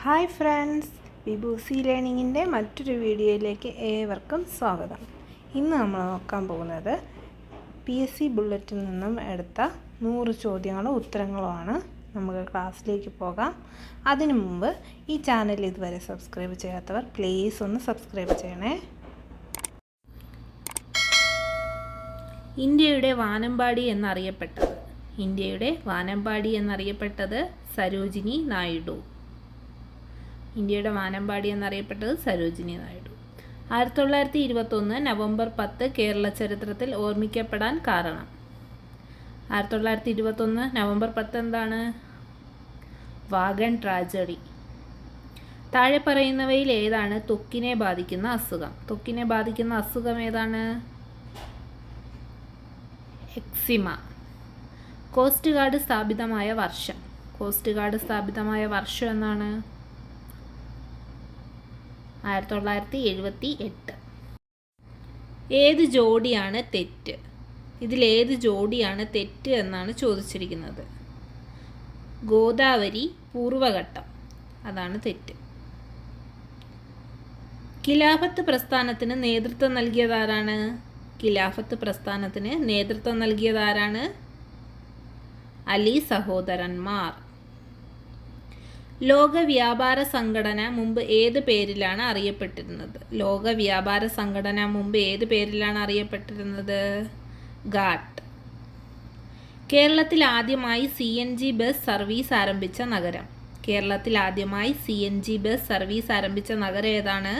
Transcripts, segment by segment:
Hi friends, വിഭൂസി ലേണിങ്ങിൻ്റെ മറ്റൊരു വീഡിയോയിലേക്ക് ഏവർക്കും സ്വാഗതം. ഇന്ന് നമ്മൾ നോക്കാൻ പോകുന്നത് PSC ബുള്ളറ്റിൽ നിന്നും എടുത്ത 100 ചോദ്യങ്ങളും ഉത്തരങ്ങളുമാണ്. നമുക്ക് ക്ലാസ്സിലേക്ക് പോകാം. അതിനു മുമ്പ് ഈ ചാനൽ ഇതുവരെ സബ്സ്ക്രൈബ് ചെയ്യാത്തവർ പ്ലീസ് ഒന്ന് സബ്സ്ക്രൈബ് ചെയ്യണേ. ഇന്ത്യയുടെ വാനമ്പാടി എന്നറിയപ്പെട്ടത് സരോജിനി നായിഡു. 1921 നവംബർ 10 കേരള ചരിത്രത്തിൽ ഓർമ്മിക്കപ്പെടാൻ കാരണം. 1921 നവംബർ 10 എന്താണ്? Wagon tragedy. താഴെ പറയുന്നവയിൽ ഏതാണ് ത്വക്കിനെ ബാധിക്കുന്ന അസുഖം? ഏതാണ്? എക്സിമ. കോസ്റ്റ് ഗാർഡ് സ്ഥാപിതമായ വർഷം എന്നാണ്? 1978. ഏത് ജോഡിയാണ് തെറ്റ്? ഇതിലേത് ജോഡിയാണ് തെറ്റ് എന്നാണ് ചോദിച്ചിരിക്കുന്നത്. ഗോദാവരി പൂർവഘട്ടം, അതാണ് തെറ്റ്. ഖിലാഫത്ത് പ്രസ്ഥാനത്തിന് നേതൃത്വം നൽകിയതാരാണ്? അലി സഹോദരന്മാർ. ലോക വ്യാപാര സംഘടന മുമ്പ് ഏത് പേരിലാണ് അറിയപ്പെട്ടിരുന്നത്? ഗാട്ട്. കേരളത്തിൽ ആദ്യമായി CNG ബസ് സർവീസ് ആരംഭിച്ച നഗരം ഏതാണ്?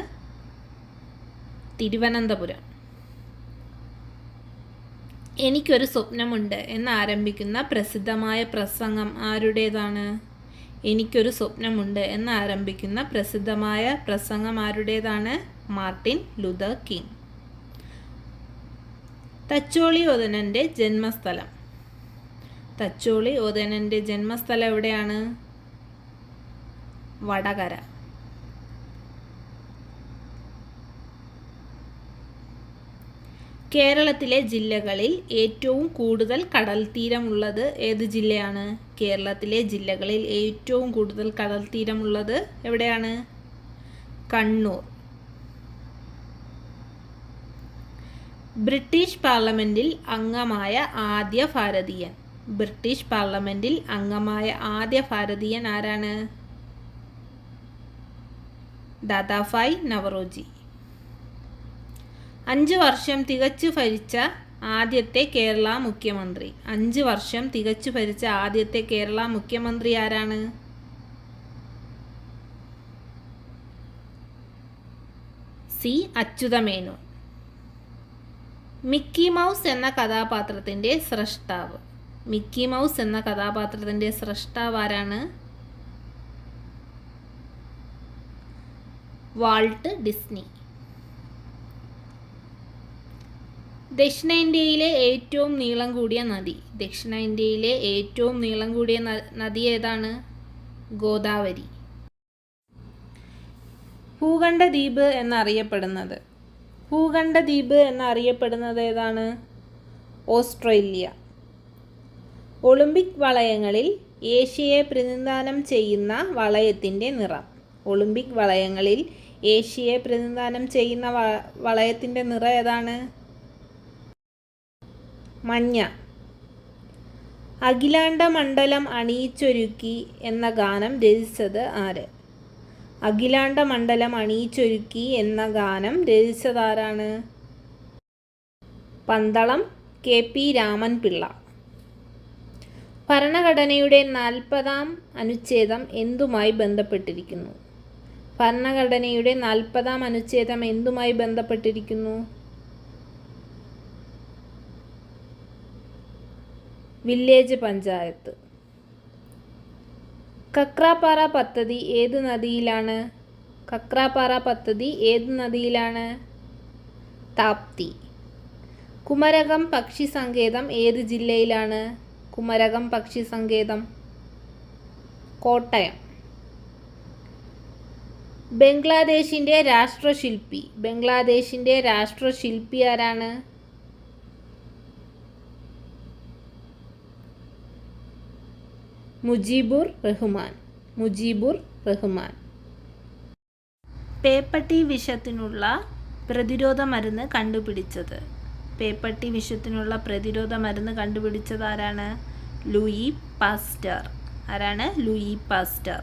തിരുവനന്തപുരം. എനിക്കൊരു സ്വപ്നമുണ്ട് എന്നാരംഭിക്കുന്ന പ്രസിദ്ധമായ പ്രസംഗം ആരുടേതാണ്? Martin Luther King. തച്ചോളി ഓദനന്റെ ജന്മസ്ഥലം എവിടെയാണ്? വടകര. കേരളത്തിലെ ജില്ലകളിൽ ഏറ്റവും കൂടുതൽ കടൽത്തീരമുള്ളത് ഏത് ജില്ലയാണ്? എവിടെയാണ്? കണ്ണൂർ. ബ്രിട്ടീഷ് പാർലമെന്റിൽ അംഗമായ ആദ്യ ഭാരതീയൻ ആരാണ്? ദാദാഭായ് നവറോജി. 5 വർഷം തികച്ചു ഭരിച്ച ആദ്യത്തെ കേരള മുഖ്യമന്ത്രി ആരാണ്? C. അച്യുതമേനോൻ. മിക്കി മൗസ് എന്ന കഥാപാത്രത്തിന്റെ സ്രഷ്ടാവ് ആരാണ്? Walt Disney. ദക്ഷിണേന്ത്യയിലെ ഏറ്റവും നീളം കൂടിയ നദി ഏതാണ്? ഗോദാവരി. ഭൂഖണ്ഡദ്വീപ് എന്നറിയപ്പെടുന്നത് ഏതാണ്? ഓസ്ട്രേലിയ. ഒളിമ്പിക് വളയങ്ങളിൽ ഏഷ്യയെ പ്രതിനിധാനം ചെയ്യുന്ന വളയത്തിൻ്റെ നിറം ഏതാണ്? മഞ്ഞ. അഖിലാണ്ട മണ്ഡലം അണിയിച്ചൊരുക്കി എന്ന ഗാനം രചിച്ചത് ആര്? രചിച്ചതാരാണ്? പന്തളം KP രാമൻപിള്ള. ഭരണഘടനയുടെ 40ാം അനുച്ഛേദം എന്തുമായി ബന്ധപ്പെട്ടിരിക്കുന്നു? വില്ലേജ് പഞ്ചായത്ത്. കക്രാപ്പാറ പദ്ധതി ഏത് നദിയിലാണ്? താപ്തി. കുമരകം പക്ഷി സങ്കേതം ഏത് ജില്ലയിലാണ്? കോട്ടയം. ബംഗ്ലാദേശിന്റെ രാഷ്ട്രശില്പി ആരാണ്? മുജീബുർ റഹ്മാൻ. പേപ്പട്ടി വിഷത്തിനുള്ള പ്രതിരോധ മരുന്ന് കണ്ടുപിടിച്ചത്. പേപ്പട്ടി വിഷത്തിനുള്ള പ്രതിരോധ മരുന്ന് കണ്ടുപിടിച്ചത് ആരാണ്? Louis Pasteur. ആരാണ്? Louis Pasteur.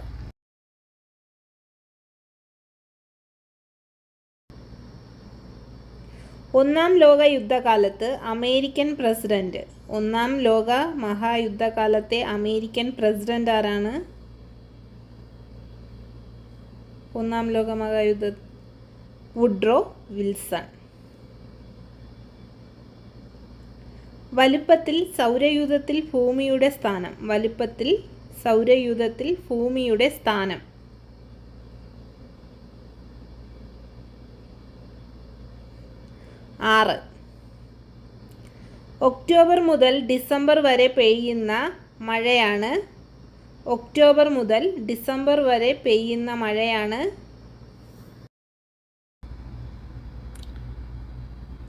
ഒന്നാം ലോക യുദ്ധകാലത്ത് അമേരിക്കൻ പ്രസിഡന്റ്. ഒന്നാം ലോക മഹായുദ്ധകാലത്തെ അമേരിക്കൻ പ്രസിഡന്റ് ആരാണ്? ഒന്നാം ലോക മഹായുദ്ധ വുഡ്രോ വിൽസൺ. വലുപ്പത്തിൽ സൗരയൂഥത്തിൽ ഭൂമിയുടെ സ്ഥാനം. വലുപ്പത്തിൽ സൗരയൂഥത്തിൽ ഭൂമിയുടെ സ്ഥാനം. ആറ്. ഒക്ടോബർ മുതൽ ഡിസംബർ വരെ പെയ്യുന്ന മഴയാണ്. ഒക്ടോബർ മുതൽ ഡിസംബർ വരെ പെയ്യുന്ന മഴയാണ്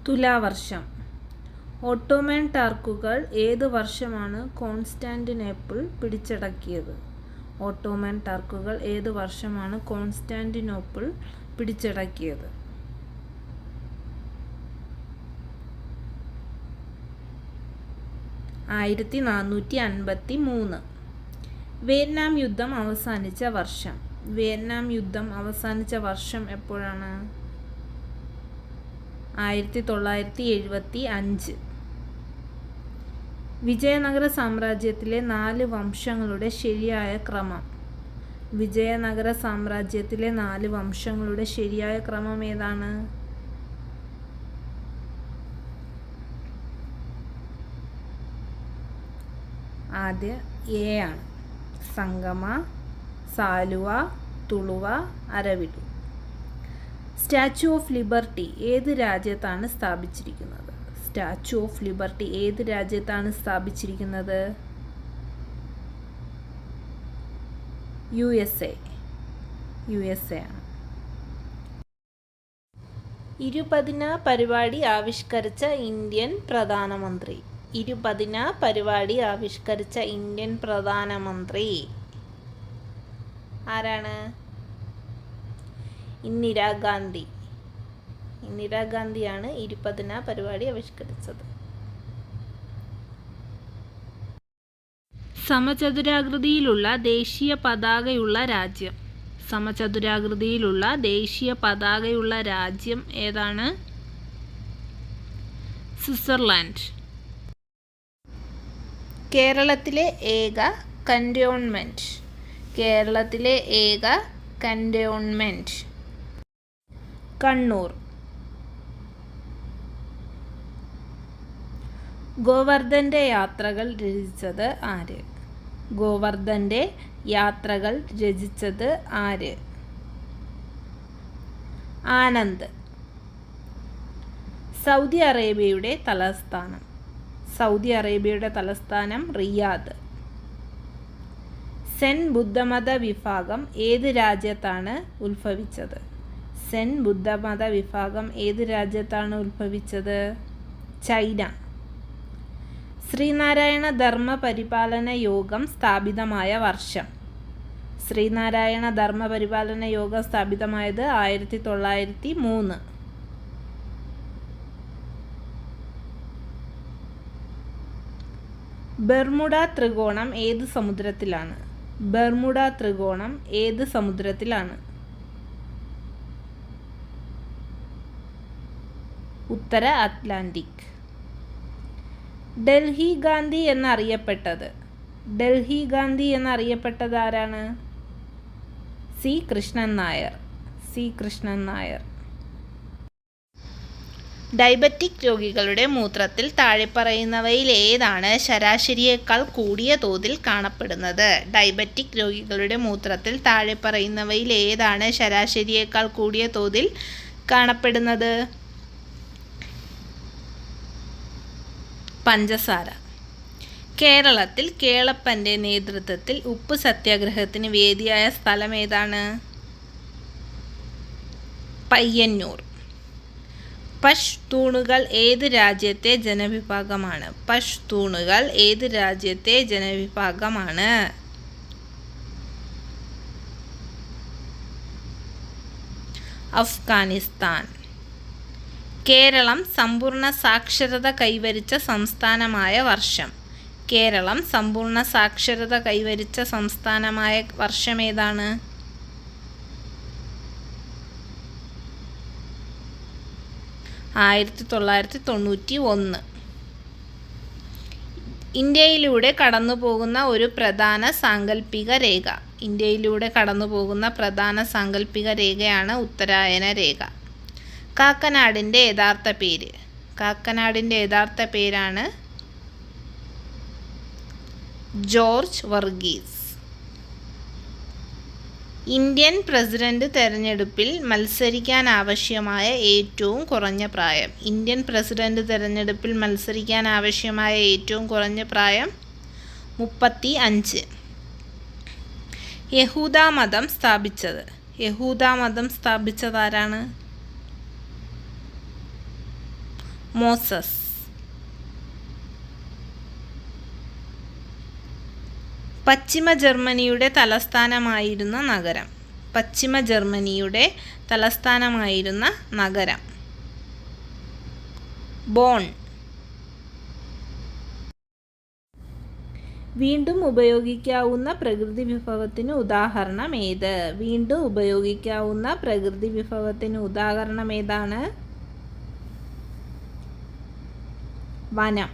തുലാവർഷം. ഓട്ടോമൻ ടർക്കുകൾ ഏത് വർഷമാണ് കോൺസ്റ്റാന്റിനോപ്പിൾ പിടിച്ചടക്കിയത്? ഓട്ടോമൻ ടർക്കുകൾ ഏത് വർഷമാണ് കോൺസ്റ്റാന്റിനോപ്പിൾ പിടിച്ചടക്കിയത്? 1453. വിയറ്റ്നാം യുദ്ധം അവസാനിച്ച വർഷം. വിയറ്റ്നാം യുദ്ധം അവസാനിച്ച വർഷം എപ്പോഴാണ്? 1975. വിജയനഗര സാമ്രാജ്യത്തിലെ 4 വംശങ്ങളുടെ ശരിയായ ക്രമം. വിജയനഗര സാമ്രാജ്യത്തിലെ 4 വംശങ്ങളുടെ ശരിയായ ക്രമം ഏതാണ്? ആദ്യ എ ആണ്. Sangama, Saluva, Tuluva, Aravidu. Statue of Liberty ഏത് രാജ്യത്താണ് സ്ഥാപിച്ചിരിക്കുന്നത്? സ്റ്റാച്യു ഓഫ് ലിബർട്ടി ഏത് രാജ്യത്താണ് സ്ഥാപിച്ചിരിക്കുന്നത്? USA ആണ്. 20 പരിപാടി ആവിഷ്കരിച്ച ഇന്ത്യൻ പ്രധാനമന്ത്രി. 20 പരിപാടി ആവിഷ്കരിച്ച ഇന്ത്യൻ പ്രധാനമന്ത്രി ആരാണ്? ഇന്ദിരാഗാന്ധി. ഇന്ദിരാഗാന്ധിയാണ് 20 പരിപാടി ആവിഷ്കരിച്ചത്. സമചതുരാകൃതിയിലുള്ള ദേശീയ പതാകയുള്ള രാജ്യം. സമചതുരാകൃതിയിലുള്ള ദേശീയ പതാകയുള്ള രാജ്യം ഏതാണ്? സ്വിറ്റ്സർലാൻഡ്. കേരളത്തിലെ ഏക കന്റോൺമെന്റ്. കേരളത്തിലെ ഏക കന്റോൺമെന്റ് കണ്ണൂർ. ഗോവർദ്ധൻ്റെ യാത്രകൾ രചിച്ചത് ആര്? ഗോവർദ്ധൻ്റെ യാത്രകൾ രചിച്ചത് ആര്? ആനന്ദ്. സൗദി അറേബ്യയുടെ തലസ്ഥാനം. സൗദി അറേബ്യയുടെ തലസ്ഥാനം റിയാദ്. സെൻ ബുദ്ധമത വിഭാഗം ഏത് രാജ്യത്താണ് ഉത്ഭവിച്ചത്? സെൻ ബുദ്ധമത വിഭാഗം ഏത് രാജ്യത്താണ് ഉത്ഭവിച്ചത്? ചൈന. ശ്രീനാരായണ ധർമ്മ പരിപാലന യോഗം സ്ഥാപിതമായ വർഷം. ശ്രീനാരായണ ധർമ്മ പരിപാലന യോഗം സ്ഥാപിതമായത് 1903. ബെർമുഡ ത്രികോണം ഏത് സമുദ്രത്തിലാണ്? ബെർമുഡ ത്രികോണം ഏത് സമുദ്രത്തിലാണ്? ഉത്തര അറ്റ്ലാന്റിക്. ഡൽഹി ഗാന്ധി എന്നറിയപ്പെട്ടത്. ഡൽഹി ഗാന്ധി എന്നറിയപ്പെട്ടത് ആരാണ്? C Krishnan Nair. C Krishnan Nair. Diabetic രോഗികളുടെ മൂത്രത്തിൽ താഴെപ്പറയുന്നവയിൽ ഏതാണ് ശരാശരിയേക്കാൾ കൂടിയ തോതിൽ കാണപ്പെടുന്നത്? ഡയബറ്റിക് രോഗികളുടെ മൂത്രത്തിൽ താഴെപ്പറയുന്നവയിൽ ഏതാണ് ശരാശരിയേക്കാൾ കൂടിയ തോതിൽ കാണപ്പെടുന്നത്? പഞ്ചസാര. കേരളത്തിൽ കേളപ്പൻ്റെ നേതൃത്വത്തിൽ ഉപ്പ് സത്യാഗ്രഹത്തിന് വേദിയായ സ്ഥലം ഏതാണ്? പയ്യന്നൂർ. പഷ്തൂണുകൾ ഏത് രാജ്യത്തെ ജനവിഭാഗമാണ്? പഷ്തൂണുകൾ ഏത് രാജ്യത്തെ ജനവിഭാഗമാണ്? അഫ്ഗാനിസ്ഥാൻ. കേരളം സമ്പൂർണ്ണ സാക്ഷരത കൈവരിച്ച സംസ്ഥാനമായ വർഷം. കേരളം സമ്പൂർണ്ണ സാക്ഷരത കൈവരിച്ച സംസ്ഥാനമായ വർഷം ഏതാണ്? 1991. ഇന്ത്യയിലൂടെ കടന്നുപോകുന്ന ഒരു പ്രധാന സാങ്കല്പിക രേഖ. ഇന്ത്യയിലൂടെ കടന്നുപോകുന്ന പ്രധാന സാങ്കല്പിക രേഖയാണ് ഉത്തരായന രേഖ. കാക്കനാടിൻ്റെ യഥാർത്ഥ പേര്. കാക്കനാടിൻ്റെ യഥാർത്ഥ പേരാണ് ജോർജ് വർഗീസ്. ഇന്ത്യൻ പ്രസിഡന്റ് തെരഞ്ഞെടുപ്പിൽ മത്സരിക്കാൻ ആവശ്യമായ ഏറ്റവും കുറഞ്ഞ പ്രായം. ഇന്ത്യൻ പ്രസിഡന്റ് തെരഞ്ഞെടുപ്പിൽ മത്സരിക്കാൻ ആവശ്യമായ ഏറ്റവും കുറഞ്ഞ പ്രായം 35. യഹൂദ മതം സ്ഥാപിച്ചത്. യഹൂദ മതം സ്ഥാപിച്ചതാരാണ്? മോസസ്. പശ്ചിമ ജർമ്മനിയുടെ തലസ്ഥാനമായിരുന്ന നഗരം. പശ്ചിമ ജർമ്മനിയുടെ തലസ്ഥാനമായിരുന്ന നഗരം ബോൺ. വീണ്ടും ഉപയോഗിക്കാവുന്ന പ്രകൃതി വിഭവത്തിന് ഉദാഹരണം ഏത്? വീണ്ടും ഉപയോഗിക്കാവുന്ന പ്രകൃതി വിഭവത്തിന് ഉദാഹരണം ഏതാണ്? വനം.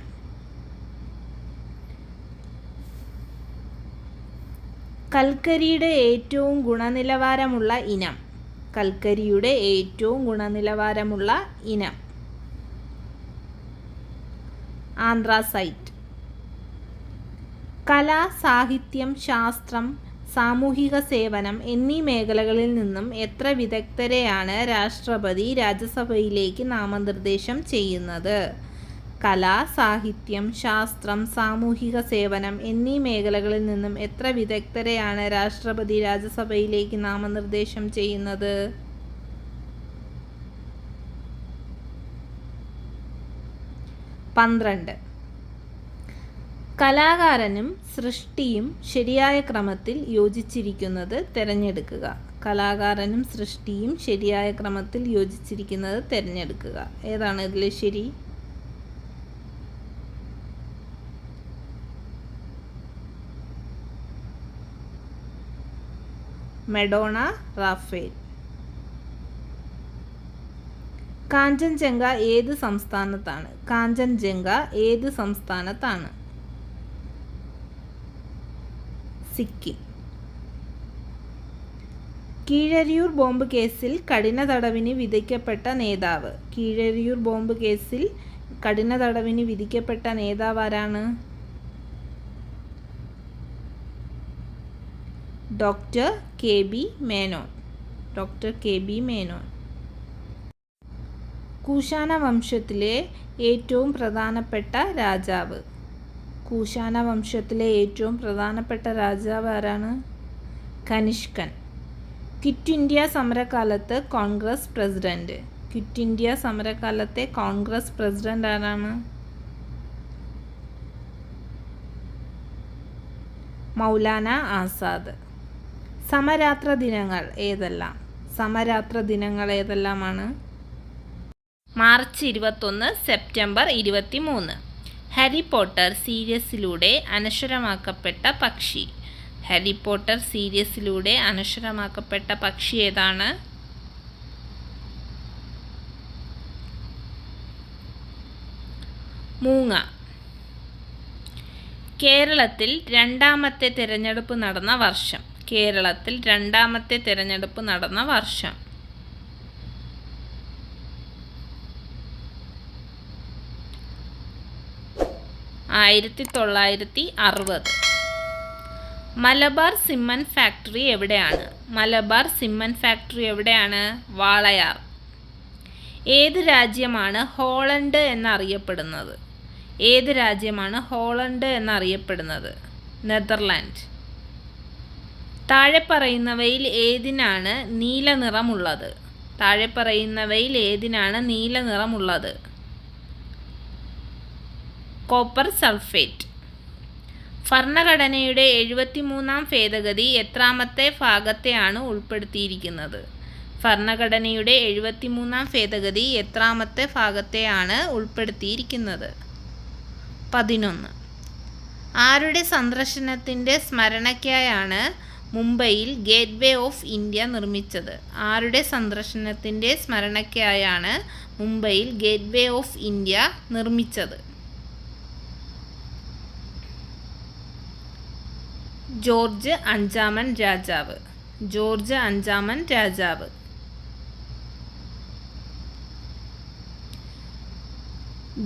കൽക്കരിയുടെ ഏറ്റവും ഗുണനിലവാരമുള്ള ഇനം. കൽക്കരിയുടെ ഏറ്റവും ഗുണനിലവാരമുള്ള ഇനം ആന്ത്രാസൈറ്റ്. കല, സാഹിത്യം, ശാസ്ത്രം, സാമൂഹിക സേവനം എന്നീ മേഖലകളിൽ നിന്നും എത്ര വിദഗ്ധരെയാണ് രാഷ്ട്രപതി രാജ്യസഭയിലേക്ക് നാമനിർദ്ദേശം ചെയ്യുന്നത്? കല, സാഹിത്യം, ശാസ്ത്രം, സാമൂഹിക സേവനം എന്നീ മേഖലകളിൽ നിന്നും എത്ര വിദഗ്ധരെയാണ് രാഷ്ട്രപതി രാജ്യസഭയിലേക്ക് നാമനിർദ്ദേശം ചെയ്യുന്നത്? 12. കലാകാരനും സൃഷ്ടിയും ശരിയായ ക്രമത്തിൽ യോജിച്ചിരിക്കുന്നത് തിരഞ്ഞെടുക്കുക. കലാകാരനും സൃഷ്ടിയും ശരിയായ ക്രമത്തിൽ യോജിച്ചിരിക്കുന്നത് തിരഞ്ഞെടുക്കുക. ഏതാണ് ഇതിൽ ശരി? Madonna, Rafale. കാഞ്ചൻജംഗ ഏത് സംസ്ഥാനത്താണ്? കാഞ്ചൻജംഗ ഏത് സംസ്ഥാനത്താണ്? സിക്കിം. കീഴരിയൂർ ബോംബ് കേസിൽ കഠിന തടവിന് വിധിക്കപ്പെട്ട നേതാവ്. കീഴരിയൂർ ബോംബ് കേസിൽ കഠിന തടവിന് വിധിക്കപ്പെട്ട നേതാവ് ആരാണ്? Doctor K B Menon. Doctor K B Menon. Kushana വംശത്തിലെ ഏറ്റവും പ്രധാനപ്പെട്ട രാജാവ്. കുഷാന വംശത്തിലെ ഏറ്റവും പ്രധാനപ്പെട്ട രാജാവ് ആരാണ്? കനിഷ്കൻ. ക്വിറ്റ് ഇന്ത്യ സമരകാലത്ത് കോൺഗ്രസ് പ്രസിഡന്റ്. ക്വിറ്റ് ഇന്ത്യ സമരകാലത്തെ കോൺഗ്രസ് പ്രസിഡന്റ് ആരാണ്? മൗലാന ആസാദ്. സമരാത്ര ദിനങ്ങൾ ഏതെല്ലാം? സമരാത്ര ദിനങ്ങൾ ഏതെല്ലാമാണ്? March 21, September 23. ഹാരി പോട്ടർ സീരീസിലൂടെ അനശ്വരമാക്കപ്പെട്ട പക്ഷി. ഹാരി പോട്ടർ സീരീസിലൂടെ അനശ്വരമാക്കപ്പെട്ട പക്ഷി ഏതാണ്? മൂങ്ങ. കേരളത്തിൽ രണ്ടാമത്തെ തിരഞ്ഞെടുപ്പ് നടന്ന വർഷം. കേരളത്തിൽ രണ്ടാമത്തെ തിരഞ്ഞെടുപ്പ് നടന്ന വർഷം 1960. മലബാർ സിമന്റ് ഫാക്ടറി എവിടെയാണ്? മലബാർ സിമന്റ് ഫാക്ടറി എവിടെയാണ്? വാളയാർ. ഏത് രാജ്യമാണ് ഹോളണ്ട് എന്നറിയപ്പെടുന്നത്? ഏത് രാജ്യമാണ് ഹോളണ്ട് എന്നറിയപ്പെടുന്നത്? നെതർലാൻഡ്. താഴെ പറയുന്നവയിൽ ഏതിനാണ് നീല നിറമുള്ളത്? താഴെ പറയുന്നവയിൽ ഏതിനാണ് നീല നിറമുള്ളത്? Copper sulphate. ഭരണഘടനയുടെ 73-ാം ഭേദഗതി എത്രാമത്തെ ഭാഗത്തെയാണ് ഉൾപ്പെടുത്തിയിരിക്കുന്നത്? ഭരണഘടനയുടെ 73-ാം ഭേദഗതി എത്രാമത്തെ ഭാഗത്തെയാണ് ഉൾപ്പെടുത്തിയിരിക്കുന്നത്? 11. ആരുടെ സന്ദർശനത്തിൻ്റെ സ്മരണയ്ക്കായാണ് മുംബൈയിൽ ഗേറ്റ് വേ ഓഫ് ഇന്ത്യ നിർമ്മിച്ചത്? ആരുടെ സന്ദർശനത്തിൻ്റെ സ്മരണയ്ക്കായാണ് മുംബൈയിൽ ഗേറ്റ് വേ ഓഫ് ഇന്ത്യ നിർമ്മിച്ചത്? ജോർജ് അഞ്ചാമൻ രാജാവ്. ജോർജ് അഞ്ചാമൻ രാജാവ്.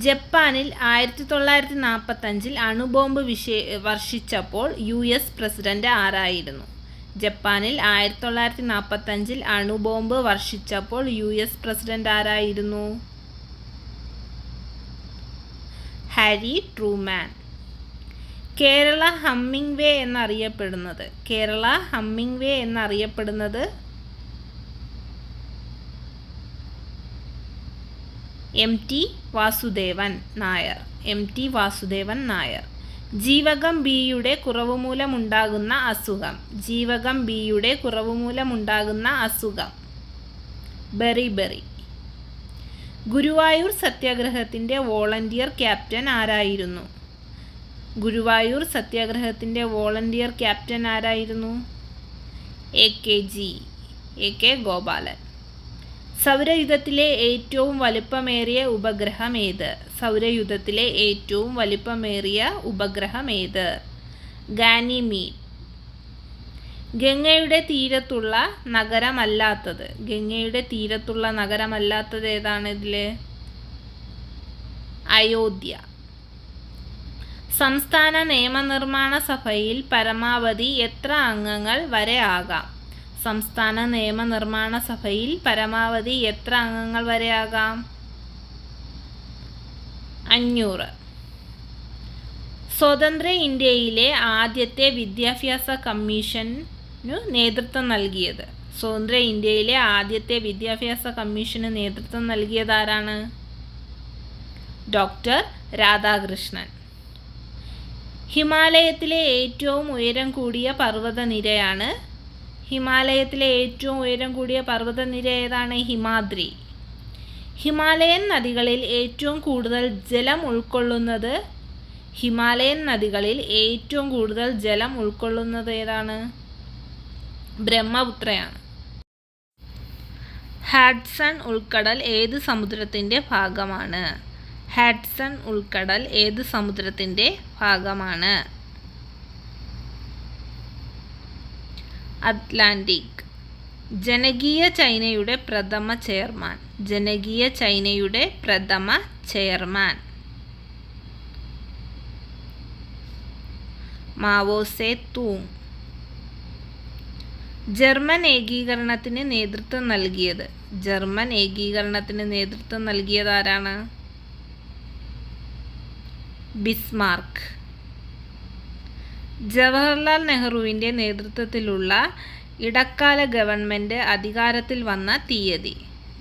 ജപ്പാനിൽ 1945 അണുബോംബ് വർഷിച്ചപ്പോൾ US പ്രസിഡന്റ് ആരായിരുന്നു? ജപ്പാനിൽ 1945 അണുബോംബ് വർഷിച്ചപ്പോൾ US പ്രസിഡന്റ് ആരായിരുന്നു? Harry Truman. Kerala Hemingway എന്നറിയപ്പെടുന്നത്? കേരള ഹമ്മിങ് വേ എന്നറിയപ്പെടുന്നത് MT വാസുദേവൻ നായർ. MT വാസുദേവൻ നായർ. ജീവകം ബിയുടെ കുറവ് മൂലമുണ്ടാകുന്ന അസുഖം. ജീവകം ബിയുടെ കുറവ് മൂലമുണ്ടാകുന്ന അസുഖം ബെറിബെറി. ഗുരുവായൂർ സത്യാഗ്രഹത്തിൻ്റെ വോളണ്ടിയർ ക്യാപ്റ്റൻ ആരായിരുന്നു? ഗുരുവായൂർ സത്യാഗ്രഹത്തിൻ്റെ വോളണ്ടിയർ ക്യാപ്റ്റൻ ആരായിരുന്നു? AK ഗോപാലൻ. സൗരയൂഥത്തിലെ ഏറ്റവും വലിപ്പമേറിയ ഉപഗ്രഹം ഏത്? സൗരയൂഥത്തിലെ ഏറ്റവും വലിപ്പമേറിയ ഉപഗ്രഹം ഏത്? ഗാനിമീഡ്. ഗംഗയുടെ തീരത്തുള്ള നഗരമല്ലാത്തത്. ഗംഗയുടെ തീരത്തുള്ള നഗരമല്ലാത്തത് ഏതാണ് ഇതിൽ? അയോധ്യ. സംസ്ഥാന നിയമനിർമ്മാണ സഭയിൽ പരമാവധി എത്ര അംഗങ്ങൾ വരെ ആകാം? സംസ്ഥാന നിയമനിർമ്മാണ സഭയിൽ പരമാവധി എത്ര അംഗങ്ങൾ വരെ ആകാം? 500. സ്വതന്ത്ര ഇന്ത്യയിലെ ആദ്യത്തെ വിദ്യാഭ്യാസ കമ്മീഷനു നേതൃത്വം നൽകിയത്? സ്വതന്ത്ര ഇന്ത്യയിലെ ആദ്യത്തെ വിദ്യാഭ്യാസ കമ്മീഷന് നേതൃത്വം നൽകിയത് ആരാണ്? ഡോക്ടർ രാധാകൃഷ്ണൻ. ഹിമാലയത്തിലെ ഏറ്റവും ഉയരം കൂടിയ പർവ്വതനിരയാണ്? ഹിമാലയത്തിലെ ഏറ്റവും ഉയരം കൂടിയ പർവ്വതനിര ഏതാണ്? ഹിമാദ്രി. ഹിമാലയൻ നദികളിൽ ഏറ്റവും കൂടുതൽ ജലം ഉൾക്കൊള്ളുന്നത്? ഹിമാലയൻ നദികളിൽ ഏറ്റവും കൂടുതൽ ജലം ഉൾക്കൊള്ളുന്നത് ഏതാണ്? ബ്രഹ്മപുത്രയാണ്. ഹാഡ്സൺ ഉൾക്കടൽ ഏത് സമുദ്രത്തിൻ്റെ ഭാഗമാണ്? ഹാഡ്സൺ ഉൾക്കടൽ ഏത് സമുദ്രത്തിൻ്റെ ഭാഗമാണ്? അറ്റ്ലാന്റിക്. ജനകീയ ചൈനയുടെ പ്രഥമ ചെയർമാൻ. ജനകീയ ചൈനയുടെ പ്രഥമ ചെയർമാൻ മാവോ സേ തൂങ്. ജർമ്മൻ ഏകീകരണത്തിന് നേതൃത്വം നൽകിയത്? ജർമ്മൻ ഏകീകരണത്തിന് നേതൃത്വം നൽകിയത് ആരാണ്? ബിസ്മാർക്ക്. ജവഹർലാൽ നെഹ്റുവിൻ്റെ നേതൃത്വത്തിലുള്ള ഇടക്കാല ഗവൺമെൻറ് അധികാരത്തിൽ വന്ന തീയതി?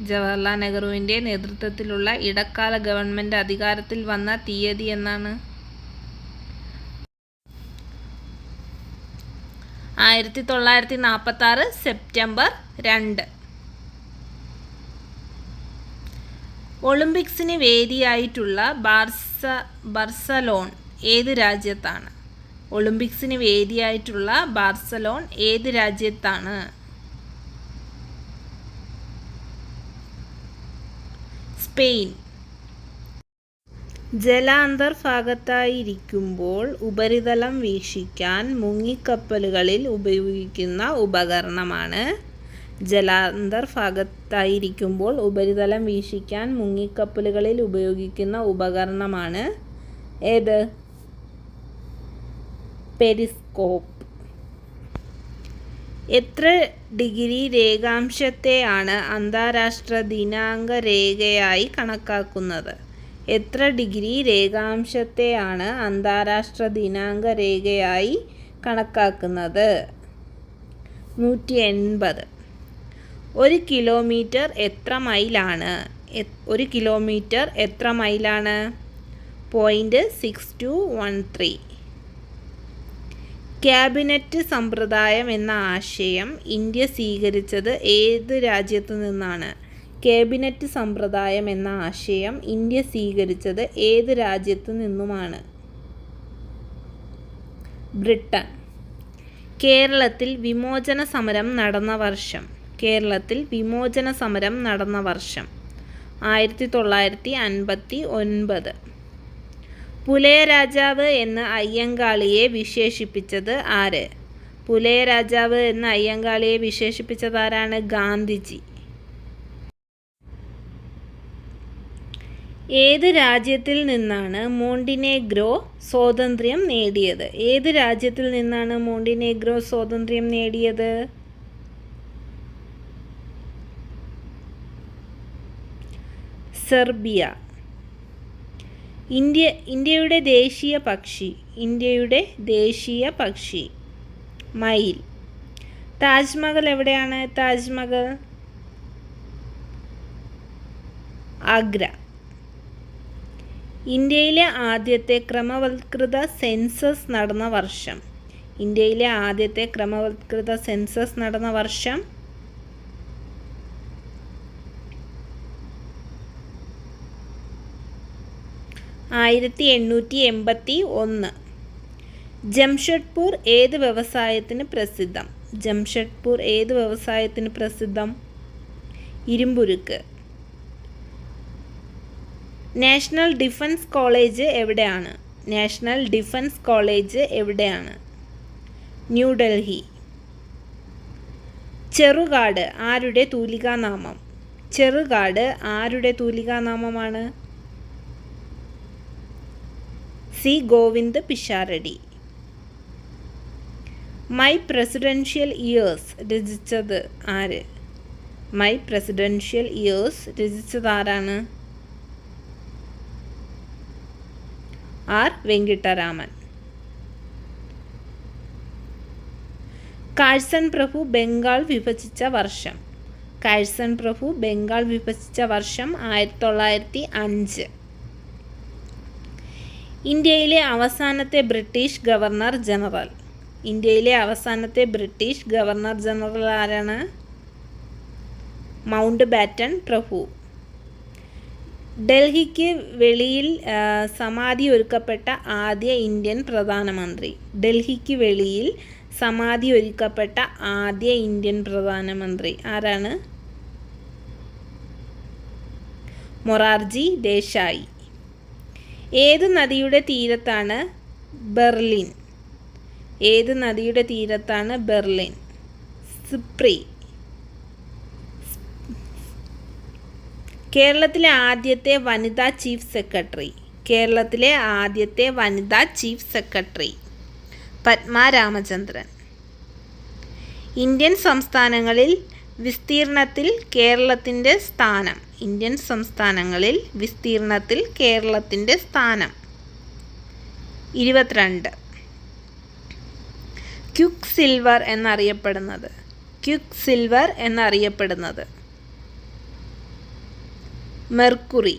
ജവഹർലാൽ നെഹ്റുവിൻ്റെ നേതൃത്വത്തിലുള്ള ഇടക്കാല ഗവൺമെൻറ് അധികാരത്തിൽ വന്ന തീയതി എന്നാണ്? 1946 സെപ്റ്റംബർ 2. ഒളിമ്പിക്സിന് വേദിയായിട്ടുള്ള ബാർസലോൺ ഏത് രാജ്യത്താണ്? ഒളിമ്പിക്സിന് വേദിയായിട്ടുള്ള ബാർസലോൺ ഏത് രാജ്യത്താണ്? സ്പെയിൻ. ജലാന്തർഭാഗത്തായിരിക്കുമ്പോൾ ഉപരിതലം വീക്ഷിക്കാൻ മുങ്ങിക്കപ്പലുകളിൽ ഉപയോഗിക്കുന്ന ഉപകരണമാണ്? ജലാന്തർഭാഗത്തായിരിക്കുമ്പോൾ ഉപരിതലം വീക്ഷിക്കാൻ മുങ്ങിക്കപ്പലുകളിൽ ഉപയോഗിക്കുന്ന ഉപകരണമാണ് ഏത്? പെരിസ്കോപ്പ്. എത്ര ഡിഗ്രി രേഖാംശത്തെയാണ് അന്താരാഷ്ട്ര ദിനാങ്ക രേഖയായി കണക്കാക്കുന്നത്? എത്ര ഡിഗ്രി രേഖാംശത്തെയാണ് അന്താരാഷ്ട്ര ദിനാങ്ക രേഖയായി കണക്കാക്കുന്നത്? 180. 1 കിലോമീറ്റർ എത്ര മൈലാണ്? 1 കിലോമീറ്റർ എത്ര മൈലാണ്? 0.6213. ക്യാബിനറ്റ് സമ്പ്രദായം എന്ന ആശയം ഇന്ത്യ സ്വീകരിച്ചത് ഏത് രാജ്യത്തു നിന്നാണ്? ക്യാബിനറ്റ് സമ്പ്രദായം എന്ന ആശയം ഇന്ത്യ സ്വീകരിച്ചത് ഏത് രാജ്യത്തു നിന്നുമാണ്? ബ്രിട്ടൻ. കേരളത്തിൽ വിമോചന സമരം നടന്ന വർഷം. കേരളത്തിൽ വിമോചന സമരം നടന്ന വർഷം 1959. പുലയ രാജാവ് എന്ന് അയ്യങ്കാളിയെ വിശേഷിപ്പിച്ചത് ആര്? പുലയ രാജാവ് എന്ന് അയ്യങ്കാളിയെ വിശേഷിപ്പിച്ചത് ആരാണ്? ഗാന്ധിജി. ഏത് രാജ്യത്തിൽ നിന്നാണ് മോണ്ടിനെഗ്രോ സ്വാതന്ത്ര്യം നേടിയത്? ഏത് രാജ്യത്തിൽ നിന്നാണ് മോണ്ടിനെഗ്രോ സ്വാതന്ത്ര്യം നേടിയത്? സെർബിയ. ഇന്ത്യയുടെ ദേശീയ പക്ഷി. ഇന്ത്യയുടെ ദേശീയ പക്ഷി മയിൽ. താജ്മഹൽ എവിടെയാണ്? താജ്മഹൽ ആഗ്ര. ഇന്ത്യയിലെ ആദ്യത്തെ ക്രമവത്കൃത സെൻസസ് നടന്ന വർഷം. ഇന്ത്യയിലെ ആദ്യത്തെ ക്രമവത്കൃത സെൻസസ് നടന്ന വർഷം 1881. ജംഷഡ്പൂർ ഏത് വ്യവസായത്തിന് പ്രസിദ്ധം? ജംഷഡ്പൂർ ഏത് വ്യവസായത്തിന് പ്രസിദ്ധം? ഇരുമ്പുരുക്ക്. നാഷണൽ ഡിഫൻസ് കോളേജ് എവിടെയാണ്? നാഷണൽ ഡിഫൻസ് കോളേജ് എവിടെയാണ്? ന്യൂഡൽഹി. ചെറുകാട് ആരുടെ തൂലികാനാമം? ചെറുകാട് ആരുടെ തൂലികാനാമമാണ്? C Govind Pisharadi. My presidential years രചിച്ചത് ആര്? മൈ പ്രസിഡൻഷ്യൽ ഇയേഴ്സ് രചിച്ചത് ആരാണ്? ആർ വെങ്കിട്ടരാമൻ. കാഴ്സൺ പ്രഭു ബംഗാൾ വിഭജിച്ച വർഷം. കാഴ്സൺ പ്രഭു ബംഗാൾ വിഭജിച്ച വർഷം 1905. ഇന്ത്യയിലെ അവസാനത്തെ ബ്രിട്ടീഷ് ഗവർണർ ജനറൽ. ഇന്ത്യയിലെ അവസാനത്തെ ബ്രിട്ടീഷ് ഗവർണർ ജനറൽ ആരാണ്? മൗണ്ട് ബാറ്റൺ പ്രഭു. ഡൽഹിക്ക് വെളിയിൽ സമാധി ഒരുക്കപ്പെട്ട ആദ്യ ഇന്ത്യൻ പ്രധാനമന്ത്രി. ഡൽഹിക്ക് വെളിയിൽ സമാധി ഒരുക്കപ്പെട്ട ആദ്യ ഇന്ത്യൻ പ്രധാനമന്ത്രി ആരാണ്? മൊറാർജി ദേശായി. ഏത് നദിയുടെ തീരത്താണ് ബെർലിൻ? ഏത് നദിയുടെ തീരത്താണ് ബെർലിൻ? സ്പ്രീ. കേരളത്തിലെ ആദ്യത്തെ വനിതാ ചീഫ് സെക്രട്ടറി. കേരളത്തിലെ ആദ്യത്തെ വനിതാ chief secretary Padma Ramachandran. Indian സംസ്ഥാനങ്ങളിൽ വിസ്തീർണത്തിൽ കേരളത്തിൻ്റെ സ്ഥാനം. ഇന്ത്യൻ സംസ്ഥാനങ്ങളിൽ വിസ്തീർണത്തിൽ കേരളത്തിൻ്റെ സ്ഥാനം 22. ക്വിക്ക് സിൽവർ എന്നറിയപ്പെടുന്നത്. ക്വിക്ക് സിൽവർ എന്നറിയപ്പെടുന്നത് മെർക്കുറി.